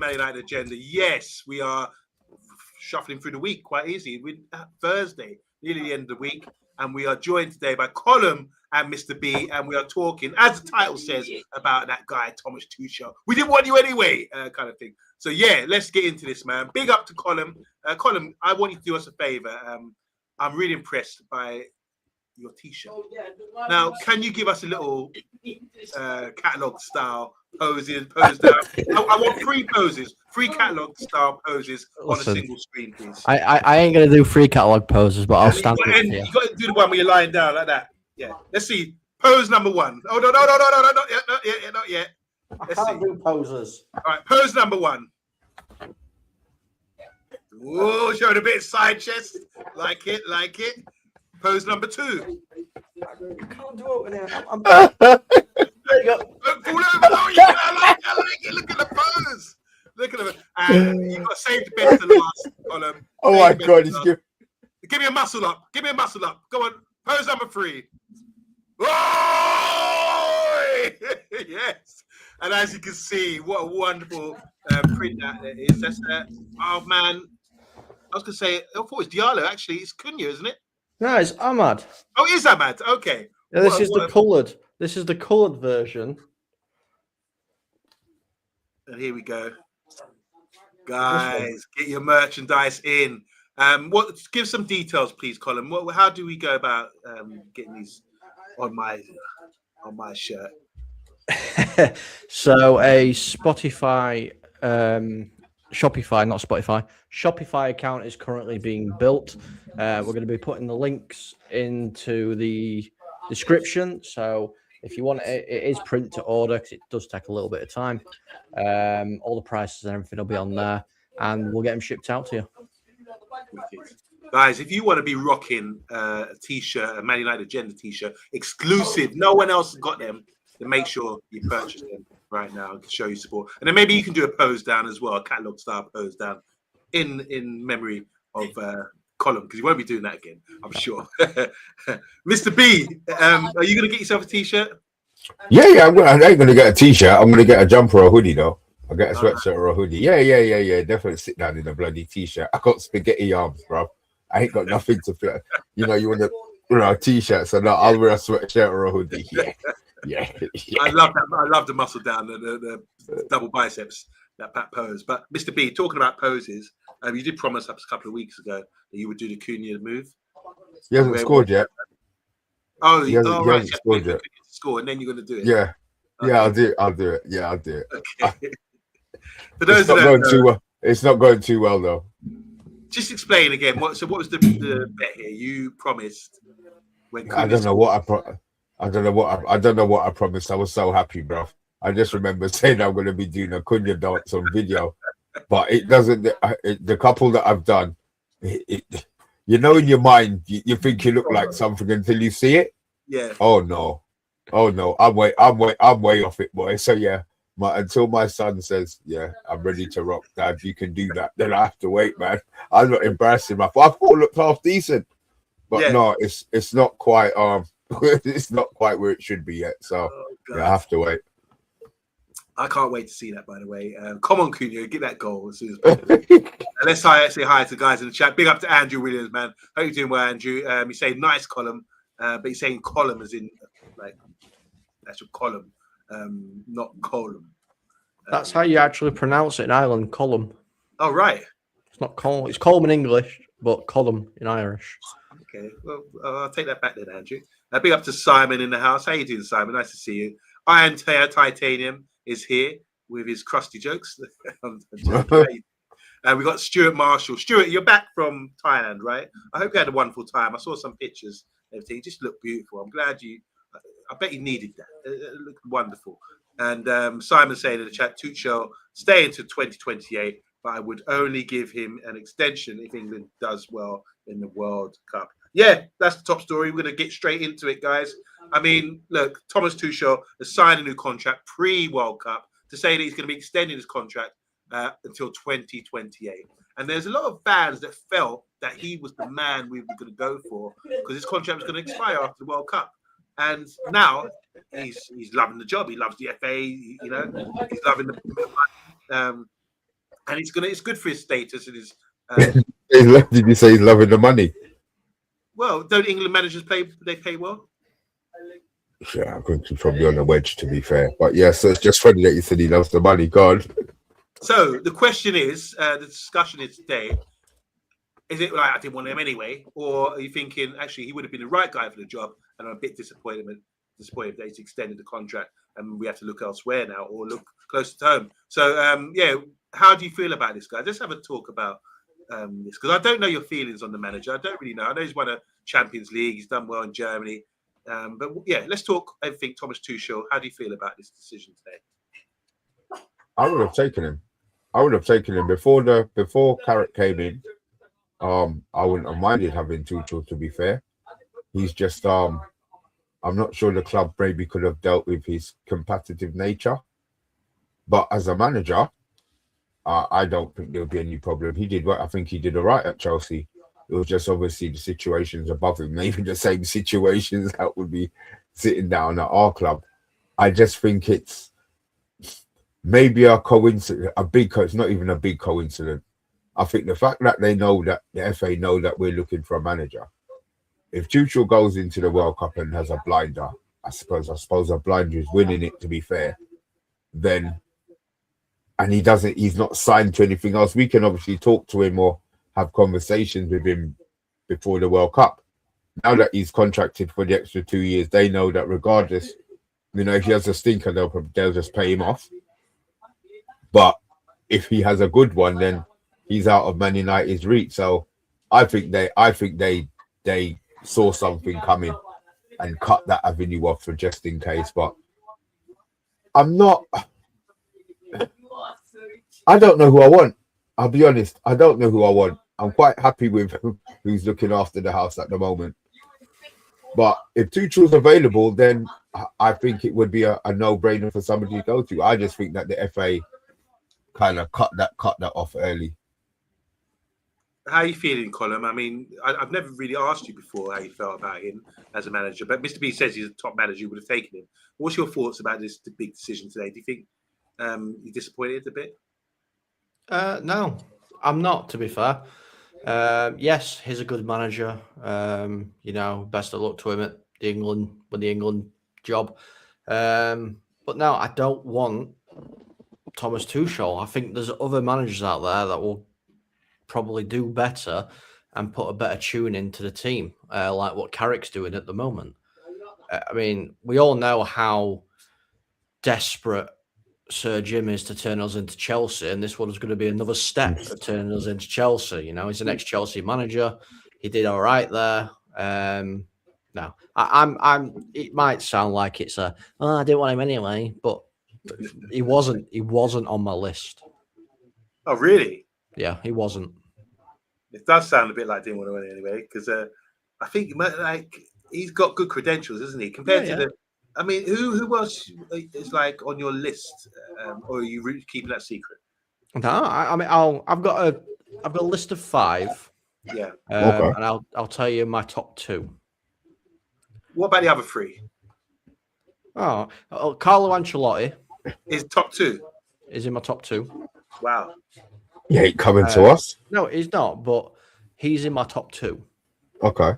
Man United agenda. Yes, we are shuffling through the week quite easy. We're Thursday, nearly the end of the week, and we are joined today by Colm and Mr. B, and we are talking, as the title says, about that guy, Thomas Tuchel. We didn't want you anyway, kind of thing. So, yeah, let's get into this, man. Big up to Colm. Colm, I want you to do us a favor. I'm really impressed by your T-shirt. Now, can you give us a little catalog style pose down? I want 3 poses, 3 catalog style poses on a single screen, please. I ain't gonna do 3 catalog poses, but I'll stand up here. You got to do the one where you're lying down like that. Yeah. Let's see. Pose number 1. Oh no, not yet. Let's I can't do poses. All right, pose number 1. Whoa, showing a bit of side chest. Like it. Pose number 2. I can't do it now. There you go. Don't fall over. Oh, yeah, I like it. Look at the pose. Look at them. And you've got to save the best to last, Colm. Oh my God. Give me a muscle up. Go on. Pose number 3. Oh! Yes. And as you can see, what a wonderful print that is. That's oh, man. I was going to say, I thought it was Diallo. Actually, it's Cunha, isn't it? No, it's Ahmad. Oh, it is Ahmad. Okay. Yeah, this is the coloured. This is the coloured version. And here we go. Guys, get your merchandise in. Give some details, please, Colm. How do we go about getting these on my shirt? So a Shopify account is currently being built. We're going to be putting the links into the description. So if you want it, it is print to order because it does take a little bit of time. All the prices and everything will be on there, and we'll get them shipped out to you. Guys, if you want to be rocking a T-shirt, a Man United Agenda T-shirt, exclusive, no one else has got them, then make sure you purchase them right now to show your support. And then maybe you can do a pose down as well, a catalog style pose down in memory of Colm, because you won't be doing that again, I'm sure. Mr. B, are you going to get yourself a T-shirt? Yeah. I ain't going to get a T-shirt. I'm going to get a jumper or a hoodie, though. I'll get a sweatshirt or a hoodie. Yeah. Definitely sit down in a bloody T-shirt. I got spaghetti arms, bro. I ain't got nothing to fit. You want a T-shirt, so no, I'll wear a sweatshirt or a hoodie. Yeah. I love that. I love the muscle down, the double biceps, that pose. But Mr. B, talking about poses, you did promise us a couple of weeks ago that you would do the Cunha move. He hasn't scored yet. Oh, he hasn't scored yet. Score, and then you're going to do it. Yeah. Okay. Yeah, I'll do it. Yeah, I'll do it. Okay. For those it's not going too well, though. Just explain again. What was the bet here? You promised when I don't know what I promised. I was so happy, bro. I just remember saying I'm going to be doing a Cunha dance on video, but it doesn't. The couple that I've done, in your mind, you think you look like something until you see it. Yeah. Oh no, I'm way off it, boy. So yeah. Until my son says, yeah, I'm ready to rock, Dad, you can do that, then I have to wait, man. I'm not embarrassing myself. I thought it looked half decent, but no, it's not quite it's not quite where it should be yet. So I have to wait. I can't wait to see that, by the way. Come on, Cunha, get that goal as soon as possible. Let's say hi to the guys in the chat. Big up to Andrew Williams, man. Hope you're doing well, Andrew. He's saying nice Colm, but he's saying column as in like actual column. Not column. That's how you actually pronounce it in Ireland, column. Oh, right. It's not column. It's column in English, but column in Irish. Okay. Well, I'll take that back then, Andrew. Big up to Simon in the house. How you doing, Simon? Nice to see you. Iron Titanium is here with his crusty jokes. We got Stuart Marshall. Stuart, you're back from Thailand, right? I hope you had a wonderful time. I saw some pictures. Everything. You just looked beautiful. I'm glad you... I bet you needed that. It looked wonderful. And Simon saying in the chat, Tuchel stay into 2028, but I would only give him an extension if England does well in the World Cup. Yeah, that's the top story. We're going to get straight into it, guys. I mean, look, Thomas Tuchel has signed a new contract pre-World Cup to say that he's going to be extending his contract until 2028. And there's a lot of fans that felt that he was the man we were going to go for because his contract was going to expire after the World Cup. And now he's loving the job. He loves the FA. He's loving the and it's good for his status and his. Did you say he's loving the money? Well, don't England managers pay? They pay well. Yeah, I think he's probably on the wedge, to be fair. But yeah, so it's just funny that you said he loves the money. God. So the question is, the discussion is today: is it like I didn't want him anyway, or are you thinking actually he would have been the right guy for the job, and I'm a bit disappointed that he's extended the contract and we have to look elsewhere now or look closer to home. So yeah, how do you feel about this guy? Let's have a talk about this, because I don't know your feelings on the manager. I don't really know. I know he's won a Champions League. He's done well in Germany. But yeah, let's talk everything. Thomas Tuchel, how do you feel about this decision today? I would have taken him. I would have taken him before Carrot came in. I wouldn't have minded having Tuchel, to be fair. He's just I'm not sure the club maybe could have dealt with his competitive nature. But as a manager, I don't think there'll be any problem. He did what I think he did all right at Chelsea. It was just obviously the situations above him, maybe the same situations that would be sitting down at our club. I just think it's maybe a coincidence, it's not even a big coincidence. I think the fact that they know that the FA know that we're looking for a manager. If Tuchel goes into the World Cup and has a blinder, I suppose a blinder is winning it, to be fair, then, and he's not signed to anything else, we can obviously talk to him or have conversations with him before the World Cup. Now that he's contracted for the extra 2 years, they know that regardless, if he has a stinker, they'll just pay him off. But if he has a good one, then he's out of Man United's reach. So I think they saw something coming and cut that avenue off for just in case. But I don't know who I want. I'll be honest. I don't know who I want. I'm quite happy with who's looking after the house at the moment. But if Tuchel's available, then I think it would be a no-brainer for somebody to go to. I just think that the FA kind of cut that off early. How are you feeling, Colin? I mean, I've never really asked you before how you felt about him as a manager, but Mr. B says he's a top manager. You would have taken him. What's your thoughts about this big decision today? Do you think you're disappointed a bit? No, I'm not, to be fair. Yes, he's a good manager. Best of luck to him at the England job. But no, I don't want Thomas Tuchel. I think there's other managers out there that will probably do better and put a better tune into the team, like what Carrick's doing at the moment. I mean, we all know how desperate Sir Jim is to turn us into Chelsea, and this one is going to be another step of turning us into Chelsea. He's an ex-Chelsea manager. He did all right there. No, it might sound like it's I didn't want him anyway, but he wasn't on my list. Oh, really? Yeah, he wasn't. It does sound a bit like didn't want to win anyway, because I think he's got good credentials, isn't he? Compared to the, I mean, who else is like on your list, or are you keeping that secret? No, I mean, I've got a list of 5. Yeah. Okay. And I'll tell you my top 2. What about the other 3? Oh, Carlo Ancelotti is top 2. Is in my top 2. Wow. He ain't coming to us. No, he's not, but he's in my top 2. Okay.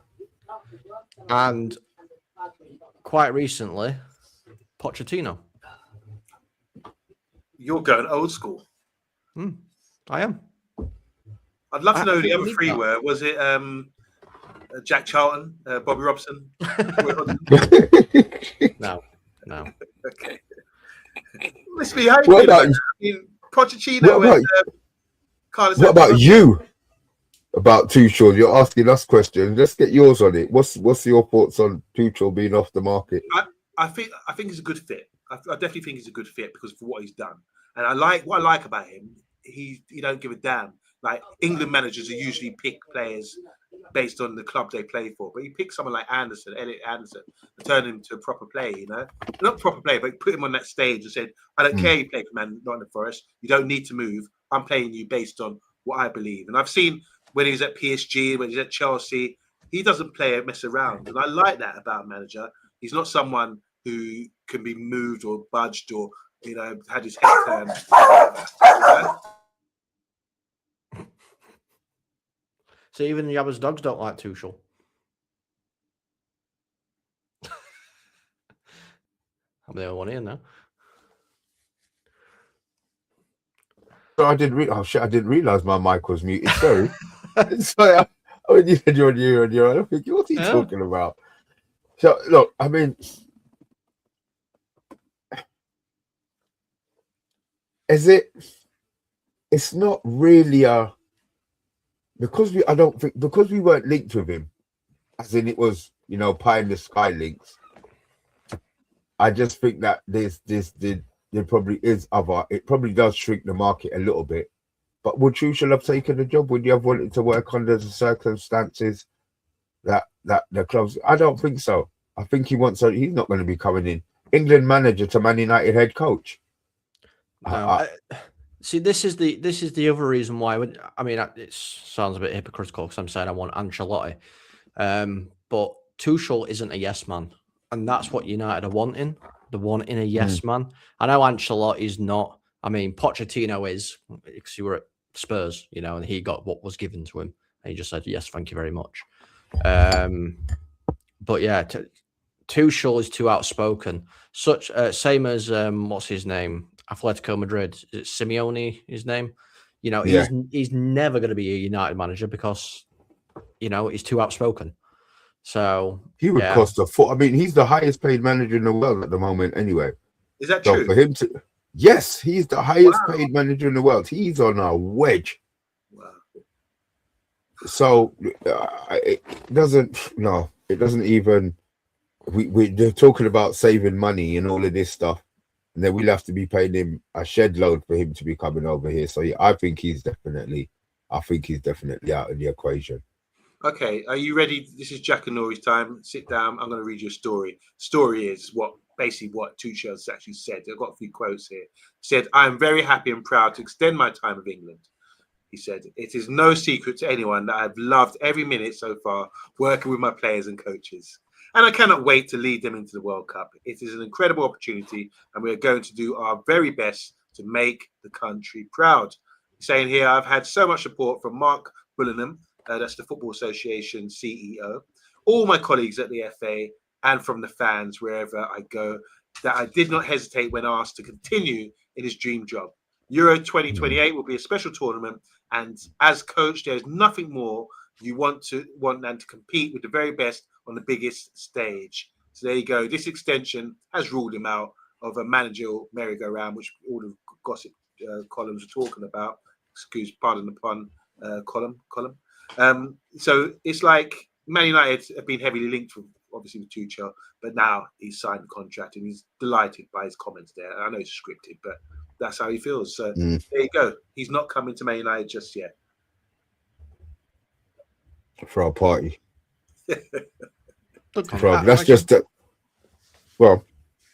And quite recently, Pochettino. You're going old school. I am. I'd love to know who the other 3 were. Was it Jack Charlton, Bobby Robson? No. Okay. Let's be. How do you feel about Pochettino and Carlos. What about you? About Tuchel? You're asking us questions. Let's get yours on it. What's your thoughts on Tuchel being off the market? I think he's a good fit. I definitely think he's a good fit because for what he's done, and I like about him. He don't give a damn. Like England managers are usually pick players based on the club they play for, but he picked someone like Elliot Anderson, and turned him to a proper player. Not proper player, but put him on that stage and said, "I don't care you play for Nottingham Forest. You don't need to move. I'm playing you based on what I believe." And I've seen when he's at PSG, when he's at Chelsea, he doesn't mess around, and I like that about a manager. He's not someone who can be moved or budged or had his head turned. So even Jabba's dogs don't like Tuchel. I'm the only one here now. So I didn't. Oh shit! I didn't realize my mic was muted. Sorry. Sorry. When you said you're on your own, I think, what's he talking about? So look, I mean, is it? It's not really because we. I don't think because we weren't linked with him, as in it was pie in the sky links. I just think that there probably is other. It probably does shrink the market a little bit. But would Tuchel have taken the job? Would you have wanted to work under the circumstances that the clubs? I don't think so. I think he wants. He's not going to be coming in England manager to Man United head coach. No, see, this is the other reason why. I mean, it sounds a bit hypocritical because I'm saying I want Ancelotti, but Tuchel isn't a yes man, and that's what United are wanting. They're wanting a yes man. I know Ancelotti's not. I mean, Pochettino is, because he were at Spurs, and he got what was given to him, and he just said yes, thank you very much. But yeah, Tuchel is too outspoken. Such same as what's his name? Atletico Madrid. Is it Simeone? His name? He's never going to be a United manager because he's too outspoken. So he would cost a foot. I mean, he's the highest paid manager in the world at the moment. Anyway, is that true? For him to, yes, he's the highest paid manager in the world. He's on a wedge. Wow. So it doesn't. No, it doesn't even. They're talking about saving money and all of this stuff, and then we'll have to be paying him a shed load for him to be coming over here. So yeah, I think he's definitely out of the equation. Okay, are you ready? This is Jack and Nori's time. Sit down. I'm going to read you a story. Story is basically what Tuchel has actually said. I've got a few quotes here. He said, "I am very happy and proud to extend my time with England." He said, "It is no secret to anyone that I've loved every minute so far working with my players and coaches. And I cannot wait to lead them into the World Cup. It is an incredible opportunity, and we are going to do our very best to make the country proud." Saying here, I've had so much support from Mark Bullingham, that's the Football Association CEO, all my colleagues at the FA, and from the fans wherever I go, that I did not hesitate when asked to continue in his dream job. Euro 2028 will be a special tournament, and as coach, there's nothing more you want than to compete with the very best on the biggest stage. So there you go. This extension has ruled him out of a managerial merry-go-round, which all the gossip columns are talking about. Pardon the pun, column. So it's like Man United have been heavily linked with Tuchel, but now he's signed the contract and he's delighted by his comments there. I know it's scripted, but that's how he feels. So there you go. He's not coming to Man United just yet. For a party. That's just well.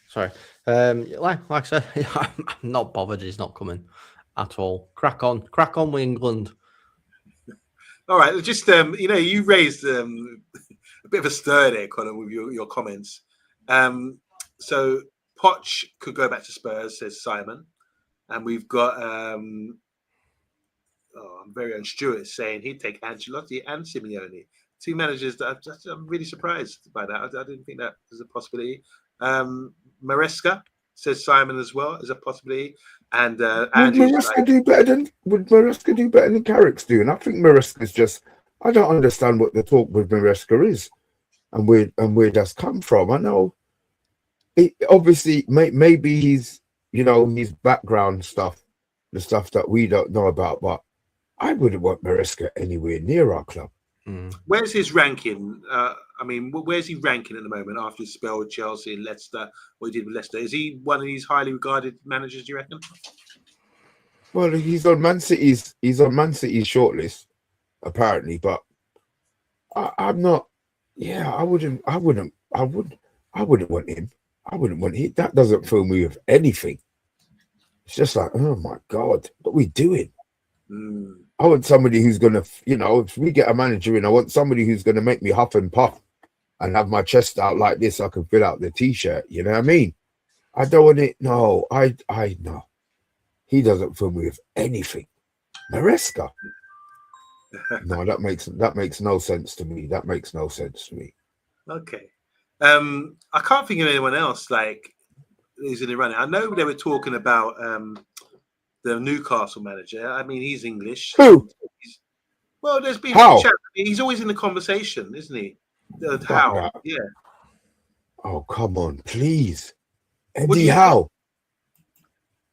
Sorry. Like I said, I'm not bothered. He's not coming at all. Crack on with England. All right, just you raised a bit of a stir there, Colin, with your comments. So Poch could go back to Spurs, says Simon, and we've got I'm very own Stuart saying he'd take Ancelotti and Simeone, two managers that I'm really surprised by that. I didn't think that was a possibility. Maresca, says Simon, as well, is a possibility. And Andrew, would Maresca do better than Carrick's doing? I think Maresca's just. I don't understand what the talk with Maresca is, and where that's come from. I know, obviously, maybe he's his background stuff, the stuff that we don't know about. But I wouldn't want Maresca anywhere near our club. Where's his ranking? Where's he ranking at the moment after his spell with Chelsea and Leicester? What he did with Leicester? Is he one of these highly regarded managers, do you reckon? Well, he's on Man City's shortlist, apparently, but I'm not. Yeah, I wouldn't want him. I wouldn't want him. That doesn't fill me with anything. It's just like, oh my God, what are we doing? I want somebody who's going to, if we get a manager in, I want somebody who's going to make me huff and puff and have my chest out like this so I can fill out the T-shirt. You know what I mean? I don't want it. No, no. He doesn't fill me with anything. Maresca. No, that makes no sense to me. That makes no sense to me. Okay. I can't think of anyone else like who's in the running. I know they were talking about the Newcastle manager. I mean, he's English. Who? Well, there's been How? chat. He's always in the conversation, isn't he? How? That. Yeah. Oh, come on, please. What do Eddie you Howe.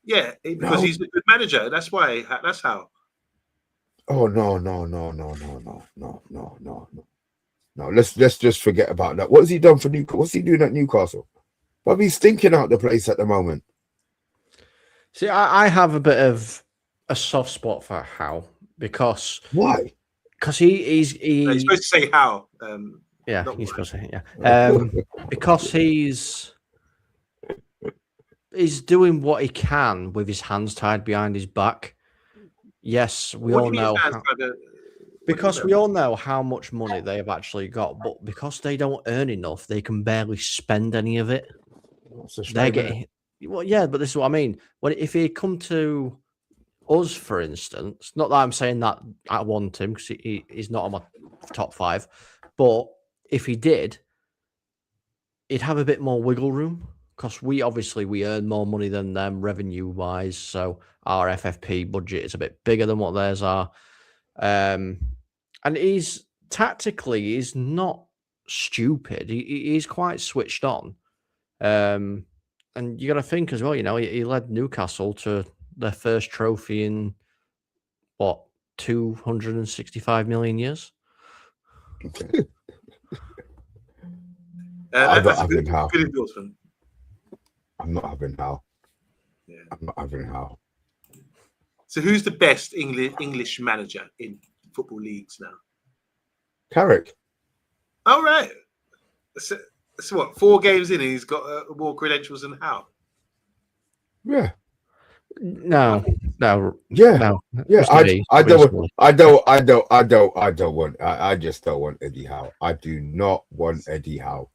Yeah, because he's a good manager. That's why. That's how. Oh no. Let's just forget about that. What has he done for Newcastle? What's he doing at Newcastle? But he's stinking out the place at the moment. See, I have a bit of a soft spot for Howe because Why? Because he's You're supposed to say how. Yeah, not he's why. supposed to. Yeah, because he's doing what he can with his hands tied behind his back. Yes, we What do all you mean his know. hands tied Because we all know how much money they have actually got, but because they don't earn enough, they can barely spend any of it. That's a shame, They're innit? getting well, yeah, but this is what I mean. When if he come to us, for instance, not that I'm saying that I want him because he's not on my top 5, but if he did, he'd have a bit more wiggle room because we earn more money than them revenue wise, so our FFP budget is a bit bigger than what theirs are. And he's not stupid. He's quite switched on. And you got to think as well, he led Newcastle to their first trophy in what 265 million years. That's a good endorsement. I'm not having Howe. Yeah. I'm not having Howe. So who's the best English manager in football leagues now? Carrick. All right. So what? 4 games in, and he's got more credentials than Howe. Yeah. No. Yeah. No. Yeah. I just don't want Eddie Howe. I do not want Eddie Howe.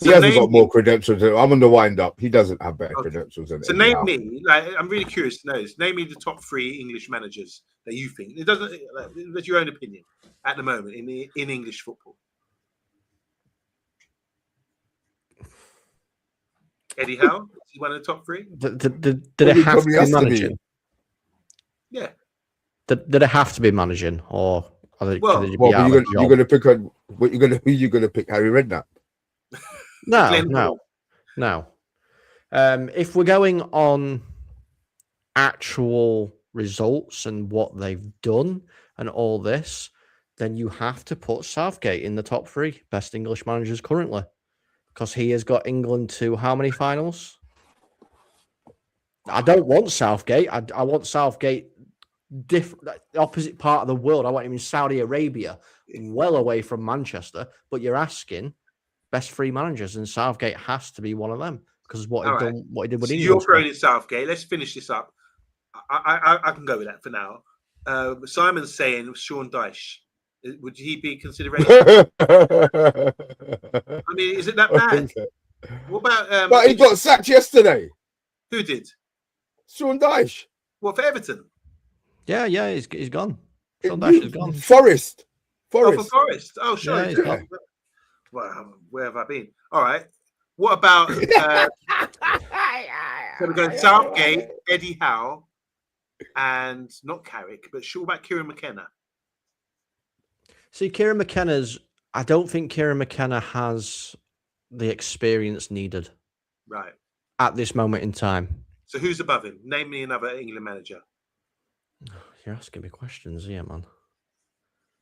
He hasn't got more credentials than I'm on the wind up. He doesn't have better credentials than Eddie name Howe. me, I'm really curious to know this. Name me the top 3 English managers that you think. It doesn't that's your own opinion at the moment in English football. Eddie Howe, is he one of the top 3? Did it have to be managing? Yeah. Did it have to be managing, or you're going to pick on what who you going to pick? Harry Redknapp? No. If we're going on actual results and what they've done and all this, then you have to put Southgate in the top 3 best English managers currently, because he has got England to how many finals? I don't want Southgate. I want Southgate different, the opposite part of the world. I want him in Saudi Arabia, well away from Manchester. But you're asking best 3 managers, and Southgate has to be one of them because what he did with England. You're throwing in Southgate. Let's finish this up. I can go with that for now. Simon's saying Sean Dyche. Would he be consideration? I mean, is it that bad? What about? But he got sacked yesterday. Who did? Sean Dyche. What, for Everton? Yeah, he's gone. Sean Dyche is gone. Forest. Oh, for Forest. Oh, sure. Yeah, he's gone. Well, where have I been? All right. What about? So we're going Southgate, Eddie Howe, and not Carrick, but sure about Kieran McKenna. See, I don't think Kieran McKenna has the experience needed. Right. At this moment in time. So who's above him? Name me another England manager. You're asking me questions here, man.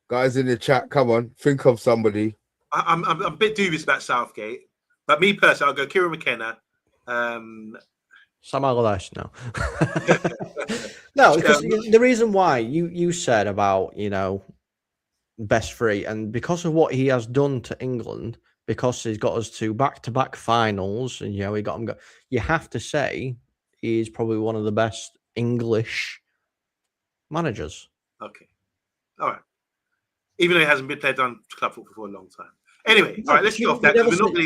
Guys in the chat, come on, think of somebody. I'm a bit dubious about Southgate, but me personally, I'll go Kieran McKenna. Sam Allardyce, no. No, because the reason why you said about, best 3, and because of what he has done to England, because he's got us to back-to-back finals, and he got him. You have to say he's probably one of the best English managers. Okay, all right. Even though he hasn't been played on club football for a long time. Anyway, all right, let's get off that. You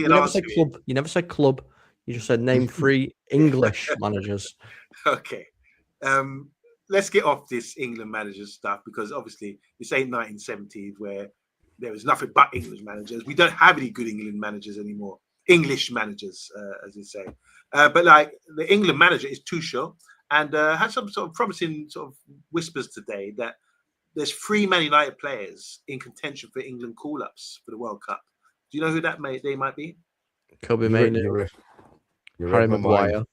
never said club. You never said club. You just said name 3 English managers. Okay. let's get off this England manager stuff, because obviously this ain't 1970s where there was nothing but English managers. We don't have any good England managers anymore. English managers, as you say. But like the England manager is Tuchel, and had some sort of promising sort of whispers today that there's 3 Man United players in contention for England call-ups for the World Cup. Do you know who they might be? Kobe Mainoo, You're Harry read my Maguire.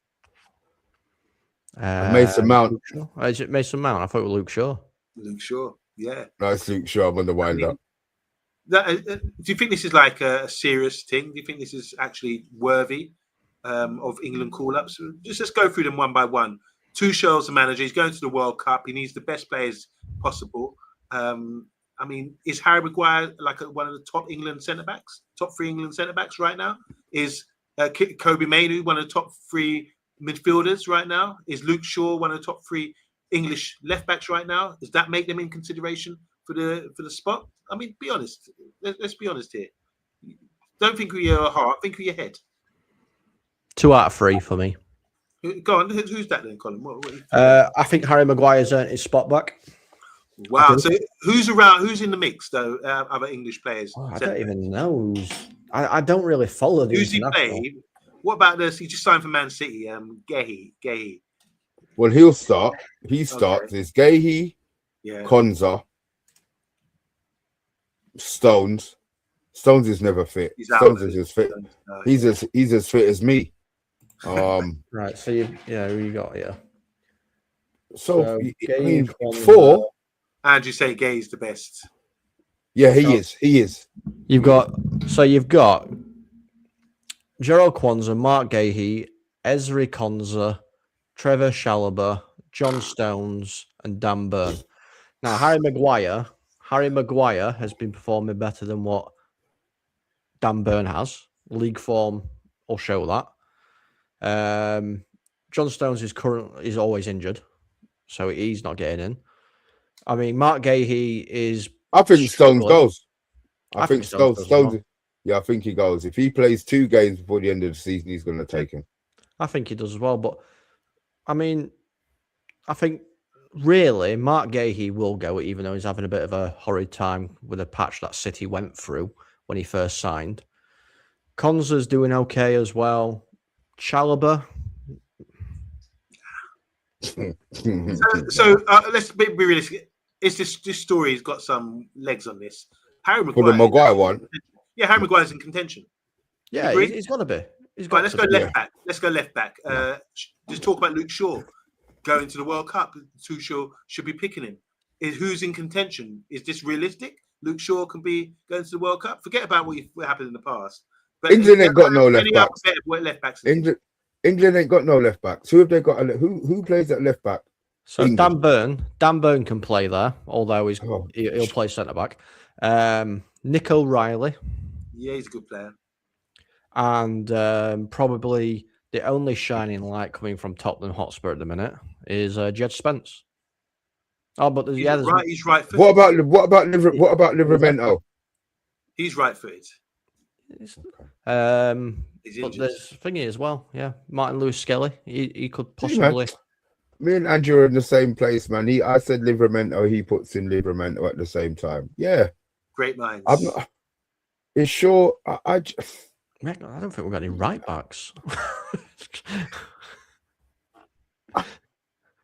mind. Mason Mount. Is it Mason Mount? I thought it was Luke Shaw. Luke Shaw, yeah. No, it's Luke Shaw. I'm on the wind up. Do you think this is like a serious thing? Do you think this is actually worthy of England call-ups? Let's go through them one by one. Tuchel's the manager. He's going to the World Cup. He needs the best players possible. I mean, is Harry Maguire like one of the top England centre-backs? Top 3 England centre-backs right now? Is Kobe Mainoo one of the top 3 midfielders right now? Is Luke Shaw one of the top 3 English left-backs right now? Does that make them in consideration for the spot? I mean, be honest. Let's be honest here. Don't think with your heart. Think with your head. 2 out of 3 for me. Go on. Who's that then, Colin? I think Harry Maguire's earned his spot back. Wow. So who's around? Who's in the mix though? Other English players. I don't even know. I don't really follow the. Who's he played? What about this? He just signed for Man City. Gahey. Well, he'll start. He starts. Okay. It's Gahey, Konza, Stones. Stones is never fit. Stones is as fit. He's as fit as me. Right. So you got So Gay, I mean, Konza. 4. And you say Gay's the best? Yeah, he is. He is. You've got Gerald Kwanzaa, Mark Gahey, Ezri Konza, Trevor Chalobah, John Stones, and Dan Burn. Now, Harry Maguire has been performing better than what Dan Burn has. League form will show that. John Stones is always injured, so he's not getting in. I mean, Mark Gahey is. I think Stones goes. I think Stones. Yeah, I think he goes. If he plays 2 games before the end of the season, he's going to take him. I think he does as well. But I mean, I think really Mark Gahey will go, even though he's having a bit of a horrid time with a patch that City went through when he first signed. Konza's doing okay as well. Chalobah. So let's be realistic. Is this story's got some legs on this? Harry Maguire. For the Maguire one. Yeah, Harry Maguire's in contention. Yeah, he's got to be. Right, let's go left back. Let's go left back. Just talk about Luke Shaw going to the World Cup. Tuchel should be picking him. Who's in contention? Is this realistic? Luke Shaw can be going to the World Cup. Forget about what happened in the past. But England ain't got no left backs. Left backs. England ain't got no left backs. Who have they got? Who plays at left back? So England. Dan Burn can play there, although he'll play centre back. Nick O'Reilly. Yeah, he's a good player. And probably the only shining light coming from Tottenham Hotspur at the minute is Jed Spence. Oh, but he's right footed. What about Livramento? He's right footed. But there's thingy as well. Yeah, Martin Lewis Skelly. He could possibly. Me and Andrew are in the same place, man. I said Livramento. He puts in Livramento at the same time. Yeah, great minds. I'm not. It's sure. I don't think we've got any right backs.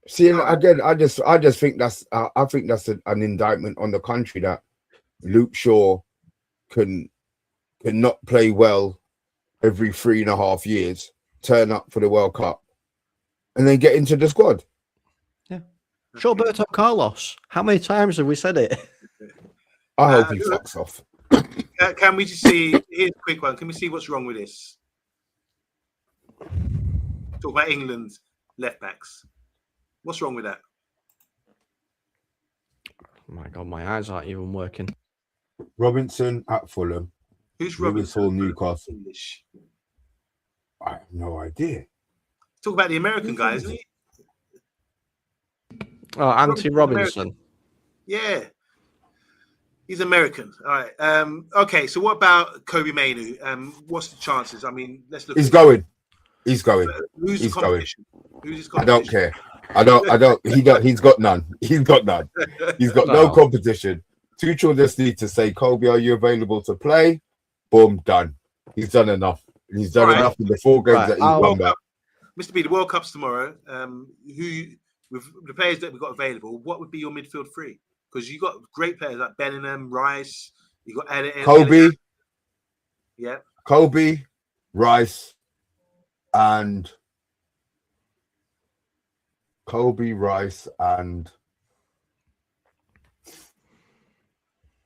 See, again, I just think that's an indictment on the country that Luke Shaw cannot play well every 3.5 years, turn up for the World Cup, and then get into the squad. Yeah, Roberto Carlos. How many times have we said it? I hope he fucks off. Can we just see? Here's a quick one. Can we see what's wrong with this? Talk about England's left backs. What's wrong with that? Oh my God, my eyes aren't even working. Robinson at Fulham. Who's Robinson? Newcastle. English. I have no idea. Talk about the American guy, isn't he? Oh, Anthony Robinson. Yeah. He's American. All right. Okay, so what about Kobe Mainoo? What's the chances? I mean, let's look. He's going. He's going. Who's He's the competition? Going. Who's his competition? I don't care. I don't. He don't. He's got none. He's got none. He's got no No. competition. Tuchel just needs to say, Kobe, are you available to play? Boom, done. He's done enough. He's done Right. enough in the 4 games Right. that he's I'll- won back. Mr. B, the World Cup's tomorrow. Who with the players that we've got available, what would be your midfield three? Because you got great players like Bellingham, Rice. You got Kobe, yeah, Kobe, Rice, and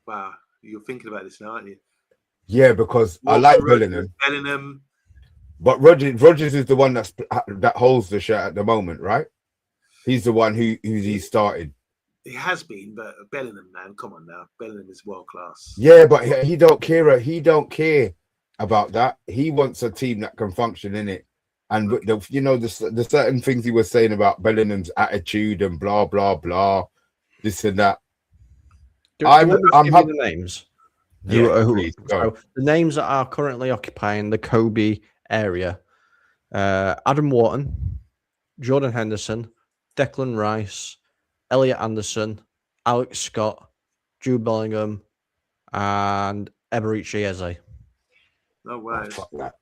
wow. You're thinking about this now, aren't you? yeah, because I Walker, like Rodgers, Bellingham, Bellingham. but Rodgers is the one that holds the shirt at the moment, right? He's the one who's he started. He has been, but Bellingham, man, come on now. Bellingham is world class. Yeah, but he don't care. He don't care about that. He wants a team that can function in it. And the certain things he was saying about Bellingham's attitude and blah blah blah, this and that. I'm give you the names. Yeah, please, So the names that are currently occupying the Kobe area: Adam Wharton, Jordan Henderson, Declan Rice, Elliot Anderson, Alex Scott, Jude Bellingham, and Eberici Eze. No way. Fuck that.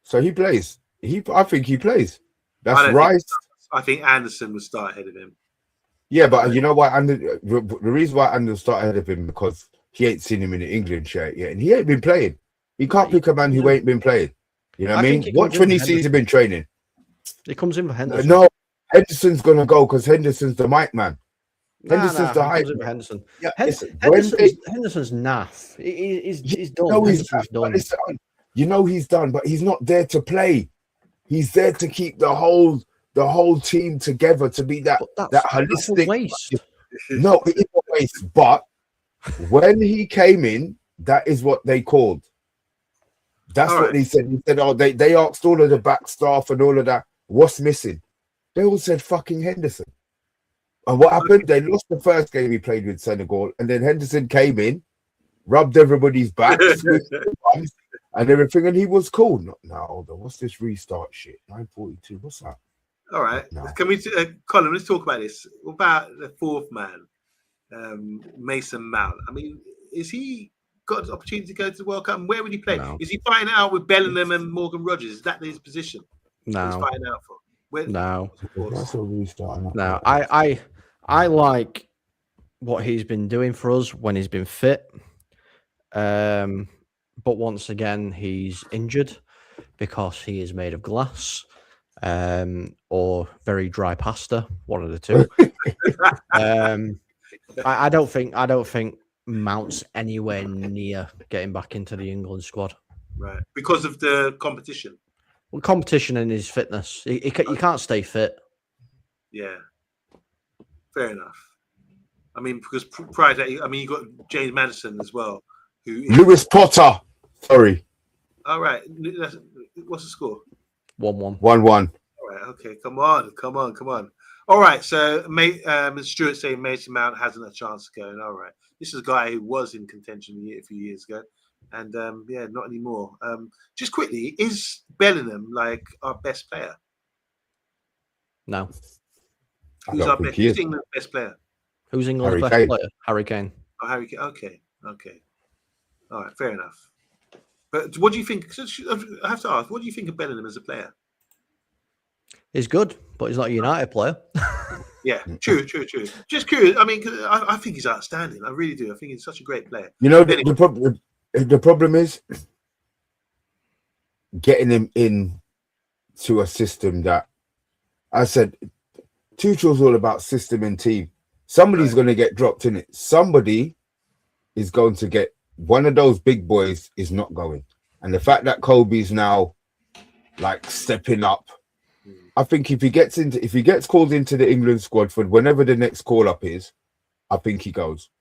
So he plays. I think he plays. That's Rice. I think Anderson would start ahead of him. Yeah, but you know why? The reason why Anderson start ahead of him because he ain't seen him in the England shirt yet, and he ain't been playing. He can't pick a man who ain't been playing. You know what I mean? Watch when he sees him in training. He comes in for Henderson. No, Henderson's gonna go because Henderson's the mic man. Henderson's the hype. Henderson. Yeah, Henderson's naff. He's done. No, he's done. You know he's done, but he's not there to play. He's there to keep the whole team together, to be that holistic. That's a waste. No, it is a waste. But when he came in, that is what they called. That's what they said. He said, "Oh, they asked all of the back staff and all of that. What's missing?" They all said, "Fucking Henderson." And what happened? They lost the first game he played with Senegal, and then Henderson came in, rubbed everybody's back, and everything, and he was cool. Now, hold on, what's this restart shit? 9:42. What's that? All right. No. Can we, Colin? Let's talk about this. What about the fourth man, Mason Mount? I mean, is he got an opportunity to go to the World Cup? And where would he play? No. Is he fighting out with Bellingham and Morgan Rogers? Is that his position? No. He's fighting out for. No. That's a restart. No. I like what he's been doing for us when he's been fit. But once again, he's injured because he is made of glass or very dry pasta, one of the two. I don't think Mount's anywhere near getting back into the England squad. Right, because of the competition. Well, competition and his fitness. He can't stay fit. Yeah, fair enough. I mean, because prior to that, I mean, you got James Maddison as well. Lewis Potter. Sorry. All right. What's the score? 1-1. 1-1. All right. Okay. Come on. All right. So, Stuart saying Mason Mount hasn't a chance of going. All right. This is a guy who was in contention a few years ago, and not anymore. Just quickly, is Bellingham like our best player? No. Who's our best? Who's England's best player? Who's England's best player? Harry Kane. Oh, Harry Kane. Okay. All right. Fair enough. But what do you think? I have to ask. What do you think of Bellingham as a player? He's good, but he's not a United player. Yeah, true. Just curious. I mean, I think he's outstanding. I really do. I think he's such a great player. You know, the problem is getting him in to a system that I said Tuchel's all about system and team. Somebody's going to get dropped in it. Somebody is going to get one of those big boys is not going. And the fact that Kobe's now like stepping up, I think if he gets called into the England squad for whenever the next call up is, I think he goes.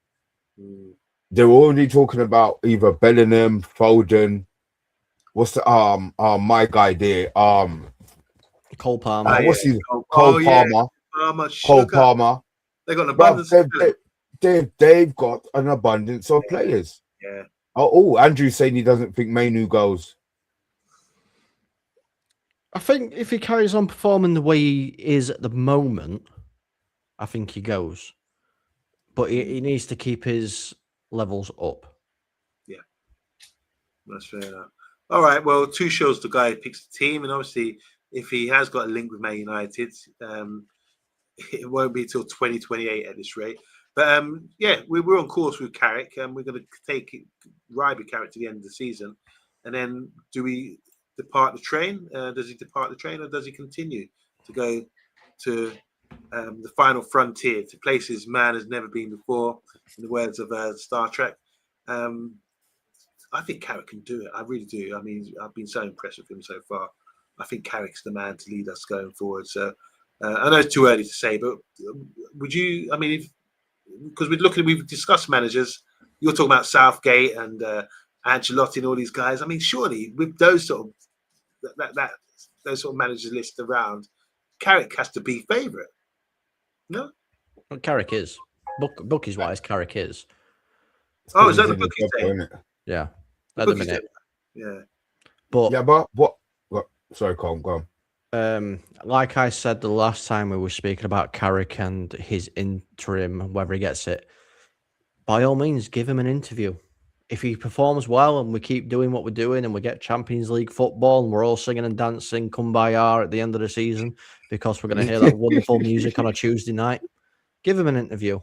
They're already talking about either Bellingham, Foden. What's the my guy there? Cole Palmer. What's his Cole Palmer? Cole Palmer. They got an abundance. They've got an abundance of players. Yeah. Oh, Andrew's saying he doesn't think Mainu goes. I think if he carries on performing the way he is at the moment, I think he goes. But he needs to keep his levels up. Yeah, that's fair enough. All right, well, Tuchel's the guy who picks the team, and obviously, if he has got a link with Man United, it won't be till 2028 at this rate. But yeah, we're on course with Carrick, and we're going to ride with Carrick to the end of the season. And then, do we depart the train? Does he depart the train, or does he continue to go to the final frontier, to places man has never been before, in the words of Star Trek? I think Carrick can do it. I really do. I mean, I've been so impressed with him so far. I think Carrick's the man to lead us going forward. So I know it's too early to say, but would you? I mean, because we've discussed managers. You're talking about Southgate and Ancelotti and all these guys. I mean, surely with those sort of those sort of managers listed around, Carrick has to be favourite. No, well, Carrick is bookies wise. Carrick is. Oh, is that the bookie thing? Yeah, at the minute. Yeah, but what? Sorry, Colin, go on. Like I said the last time we were speaking about Carrick and his interim, whether he gets it, by all means, give him an interview. If he performs well and we keep doing what we're doing and we get Champions League football and we're all singing and dancing Kumbaya at the end of the season because we're going to hear that wonderful music on a Tuesday night, give him an interview.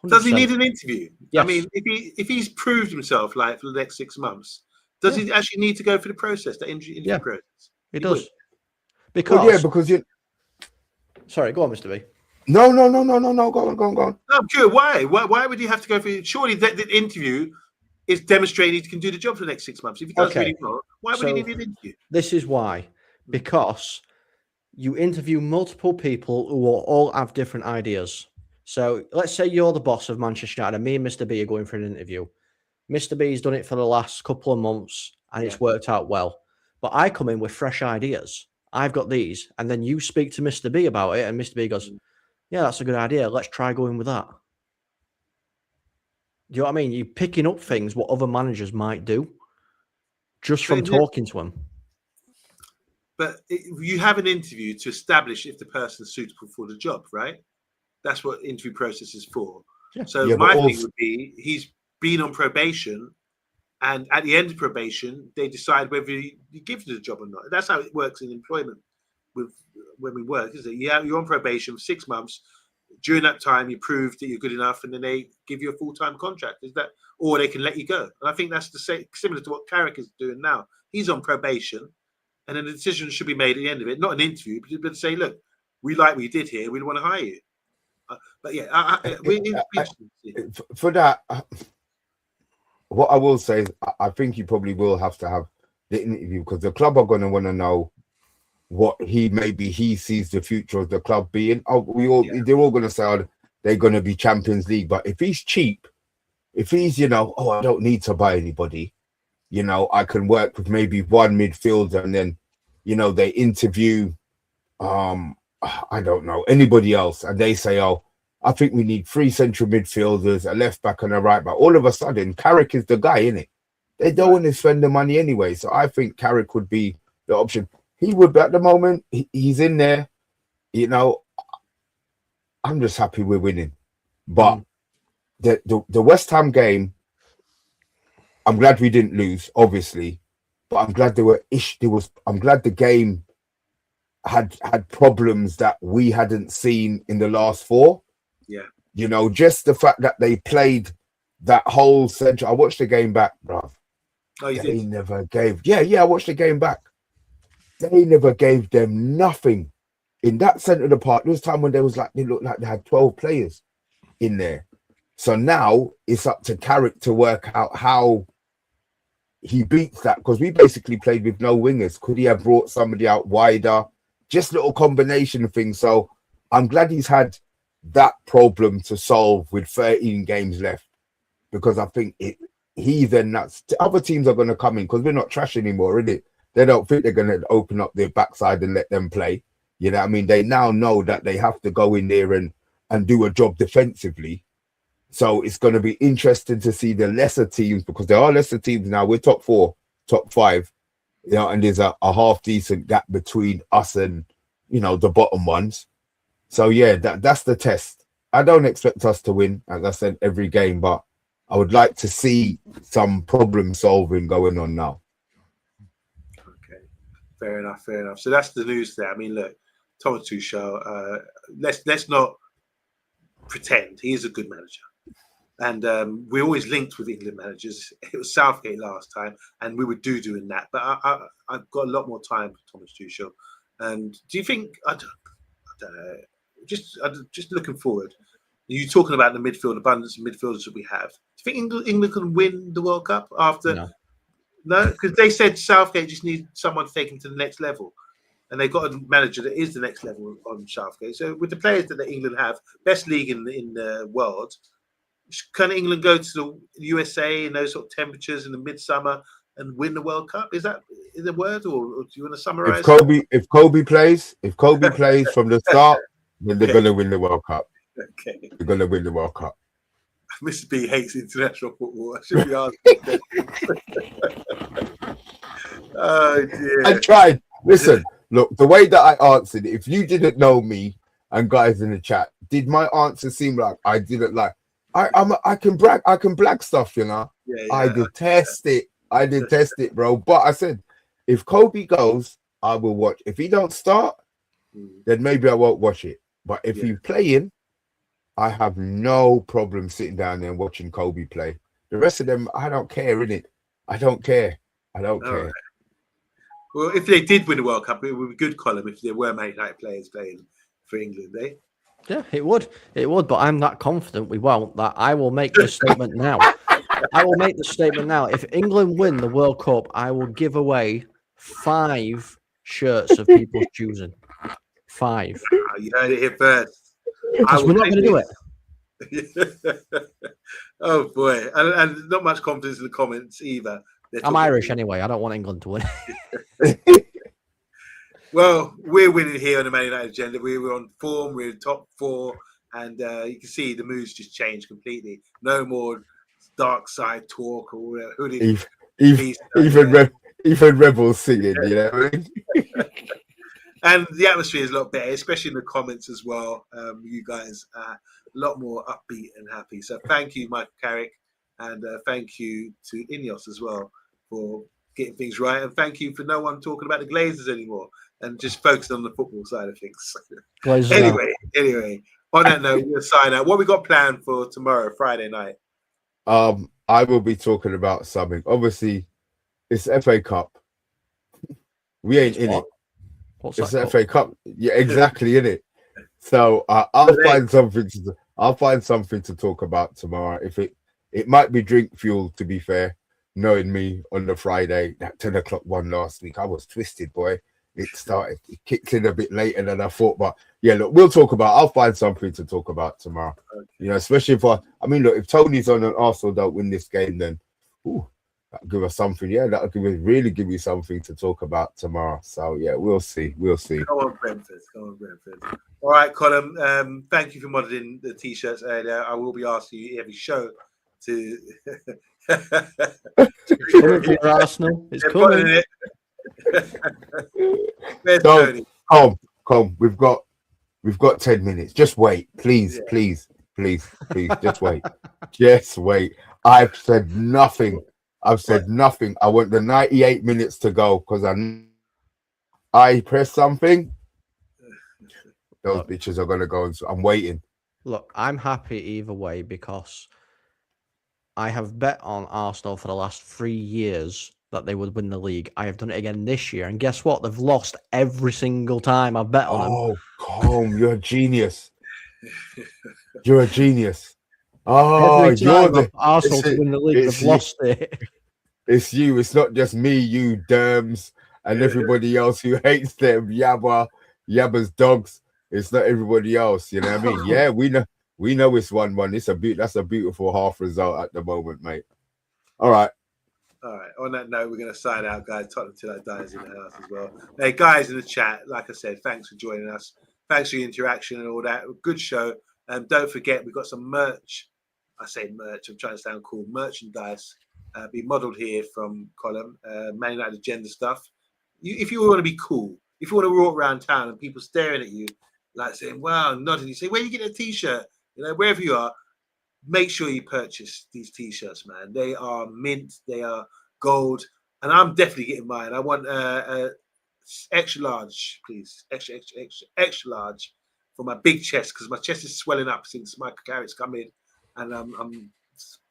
100%. Does he need an interview? Yes. I mean, if he's proved himself like for the next 6 months, does he actually need to go through the process, the interview process? He does. Would. Because you. Sorry, go on, Mr. B. No. Go on. No, I'm curious. Why would he have to go through? Surely the interview is demonstrating he can do the job for the next 6 months. If he does really well, why would he need an interview? This is why. Because you interview multiple people who will all have different ideas. So let's say you're the boss of Manchester United and me and Mr. B are going for an interview. Mr. B's done it for the last couple of months and it's worked out well. But I come in with fresh ideas. I've got these. And then you speak to Mr. B about it and Mr. B goes, yeah, that's a good idea. Let's try going with that. Do you know what I mean? You're picking up things what other managers might do just from talking to them. But you have an interview to establish if the person is suitable for the job, right? That's what interview process is for. Yeah. So my thing would be, he's been on probation, and at the end of probation, they decide whether you give you the job or not. That's how it works in employment. When we work, is it? Yeah, you're on probation for 6 months. During that time, you prove that you're good enough, and then they give you a full-time contract. Is that, or they can let you go? And I think that's the same, similar to what Carrick is doing now. He's on probation, and then the decision should be made at the end of it. Not an interview, but say, look, we like what you did here. We want to hire you. But yeah, for that, what I will say is, I think you probably will have to have the interview because the club are going to want to know what he sees the future of the club being. They're all going to say they're going to be Champions League, but if he's cheap, if he's I don't need to buy anybody, I can work with maybe one midfielder, and then they interview I don't know anybody else, and they say, I think we need 3 central midfielders, a left back and a right back. All of a sudden, Carrick is the guy, innit? They don't want to spend the money anyway, so I think Carrick would be the option. He would be at the moment. He's in there. I'm just happy we're winning. But the West Ham game, I'm glad we didn't lose, obviously. But I'm glad I'm glad the game had problems that we hadn't seen in the last 4. Yeah. Just the fact that they played that whole central. I watched the game back, bruv. Oh, you did? Never gave. Yeah, I watched the game back. They never gave them nothing in that centre of the park. There was time when they looked like they had 12 players in there. So now it's up to Carrick to work out how he beats that, because we basically played with no wingers. Could he have brought somebody out wider? Just little combination of things. So I'm glad he's had that problem to solve with 13 games left, because I think other teams are going to come in, because we're not trash anymore, is it? They don't think they're going to open up their backside and let them play. You know what I mean? They now know that they have to go in there and do a job defensively. So it's going to be interesting to see the lesser teams, because there are lesser teams now. We're top 4, top 5, and there's a half decent gap between us and, the bottom ones. So yeah, that's the test. I don't expect us to win, as I said, every game, but I would like to see some problem solving going on now. Okay, fair enough, fair enough. So that's the news there. I mean, look, Thomas Tuchel. Let's not pretend he is a good manager. And we're always linked with England managers. It was Southgate last time, and we were doing that. But I've got a lot more time for Thomas Tuchel. And do you think? I don't know. Just looking forward. You talking about the midfield abundance of midfielders that we have? Do you think England can win the World Cup after? No, because they said Southgate just needs someone to take him to the next level, and they've got a manager that is the next level on Southgate. So with the players that England have, best league in the world. Can England go to the USA in those sort of temperatures in the midsummer and win the World Cup? Is that in the word, or do you want to summarize? If Kobe plays from the start, then they're gonna win the World Cup. Okay, they're gonna win the World Cup. Mr. B hates international football. I should be asking. Oh dear! I tried. Listen, look, the way that I answered, if you didn't know me and guys in the chat, did my answer seem like I didn't like? I can brag stuff, you know. Yeah. I detest it, bro. But I said, if Kobe goes, I will watch. If he don't start, then maybe I won't watch it. But if he's playing, I have no problem sitting down there and watching Kobe play. The rest of them, I don't care, innit? I don't care. Care. Right. Well, if they did win the World Cup, it would be good, Colin, if there were Man United players playing for England, eh? Yeah, it would, but I'm that confident we won't that I will make this statement now. I will make the statement now. If England win the World Cup, I will give away 5 shirts of people's choosing. 5. You heard it here first. Because we're not going to do it. Oh boy, and not much confidence in the comments either. I'm Irish anyway. I don't want England to win. Well, we're winning here on the Man United agenda. We were on form. We're in top 4, and you can see the mood's just changed completely. No more dark side talk or even Rebels singing. You know what I mean? And the atmosphere is a lot better, especially in the comments as well. You guys are a lot more upbeat and happy. So thank you, Michael Carrick, and thank you to INEOS as well for getting things right. And thank you for no one talking about the Glazers anymore and just focusing on the football side of things. Anyway, on that note, we'll sign out. What we got planned for tomorrow, Friday night? I will be talking about something. Obviously, it's FA Cup. We ain't in it. It's the FA Cup. Yeah, exactly, in it. So I'll find something to talk about tomorrow. If it might be drink fuel, to be fair. Knowing me on the Friday, that 10 o'clock one last week, I was twisted, boy. It kicked in a bit later than I thought. But yeah, look, I'll find something to talk about tomorrow. Okay. You know, especially look, if Tony's on and Arsenal don't win this game, then that'll give us something. Yeah, that'll really give you something to talk about tomorrow. So yeah, we'll see. Come on, Brentford. All right, Colin. Thank you for modeling the t-shirts earlier. I will be asking you every show to coming for Arsenal. It's coming. Where's Tony? Come. We've got 10 minutes. Just wait, please. Just wait. Just wait. I've said nothing. I want the 98 minutes to go because I press something. Those bitches are gonna go, and I'm waiting. Look, I'm happy either way because I have bet on Arsenal for the last 3 years that they would win the league. I have done it again this year, and guess what? They've lost every single time I've bet on them. Oh, come! You're a genius. You're a genius. Oh, you're the Arsenal to win the league. They've lost it. It's you. It's not just me, you Derms, and everybody else who hates them. Yabba's dogs. It's not everybody else. You know what I mean? Yeah, we know it's 1-1. That's a beautiful half result at the moment, mate. All right. On that note, we're going to sign out, guys. Tottenham till I dies in the house as well. Hey, guys in the chat, like I said, thanks for joining us. Thanks for your interaction and all that. Good show. And don't forget, we've got some merch. I say merch. I'm trying to sound cool. Merchandise. Be modelled here from Colin. Man United agenda stuff. If you want to be cool, if you want to walk around town and people staring at you like saying, wow, nodding. You say, where you get a t-shirt? You know, wherever you are, make sure you purchase these t-shirts, man. They are mint, they are gold, and I'm definitely getting mine. I want extra large, please. Extra large for my big chest, because my chest is swelling up since Michael Carrick's come in, and I'm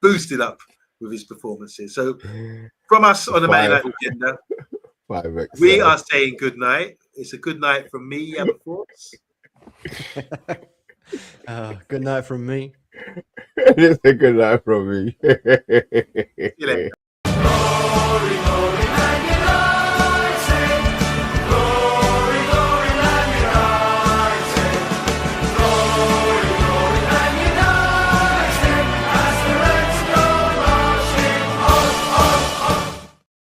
boosted up with his performances. So from us on the Man United agenda, we are saying good night. It's a good night from me, Aberforth. Good night from me. It's a good night from me. See you later.